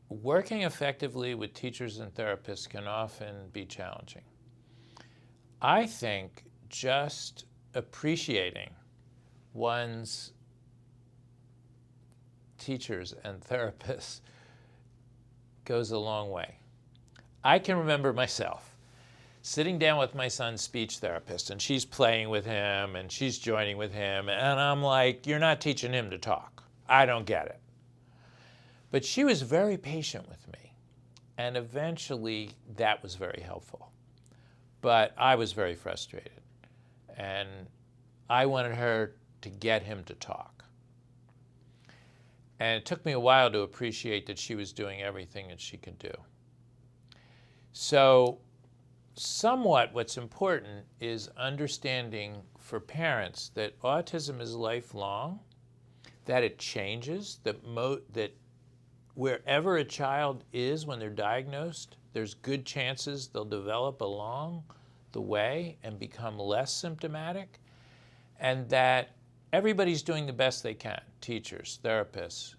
working effectively with teachers and therapists can often be challenging. I think just appreciating one's teachers and therapists goes a long way. I can remember myself sitting down with my son's speech therapist, and she's playing with him and she's joining with him, and I'm like, you're not teaching him to talk. I don't get it. But she was very patient with me, and eventually that was very helpful. But I was very frustrated, and I wanted her to get him to talk. And it took me a while to appreciate that she was doing everything that she could do. So somewhat what's important is understanding for parents that autism is lifelong, that it changes, that wherever a child is when they're diagnosed, there's good chances they'll develop along the way and become less symptomatic, and that everybody's doing the best they can. Teachers, therapists,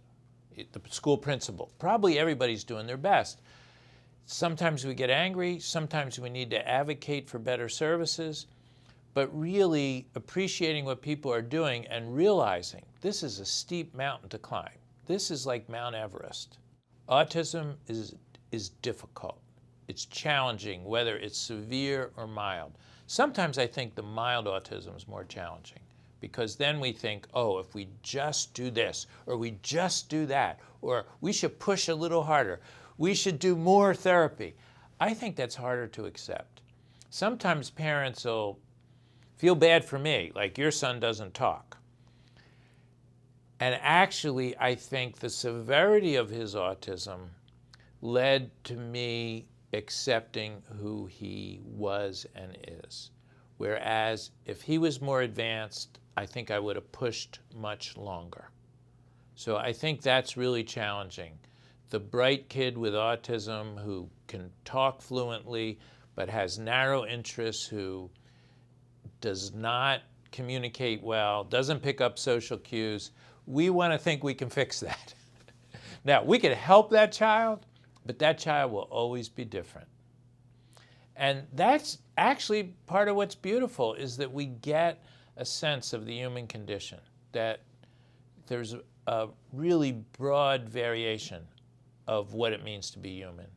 the school principal, probably everybody's doing their best. Sometimes we get angry, sometimes we need to advocate for better services, but really appreciating what people are doing and realizing this is a steep mountain to climb. This is like Mount Everest. Autism is difficult. It's challenging, whether it's severe or mild. Sometimes I think the mild autism is more challenging, because then we think, oh, if we just do this, or we just do that, or we should push a little harder, we should do more therapy. I think that's harder to accept. Sometimes parents will feel bad for me, like your son doesn't talk. And actually, I think the severity of his autism led to me accepting who he was and is. Whereas if he was more advanced, I think I would have pushed much longer. So I think that's really challenging. The bright kid with autism who can talk fluently but has narrow interests, who does not communicate well, doesn't pick up social cues, we want to think we can fix that. Now, we can help that child, but that child will always be different. And that's actually part of what's beautiful, is that we get a sense of the human condition, that there's a really broad variation of what it means to be human.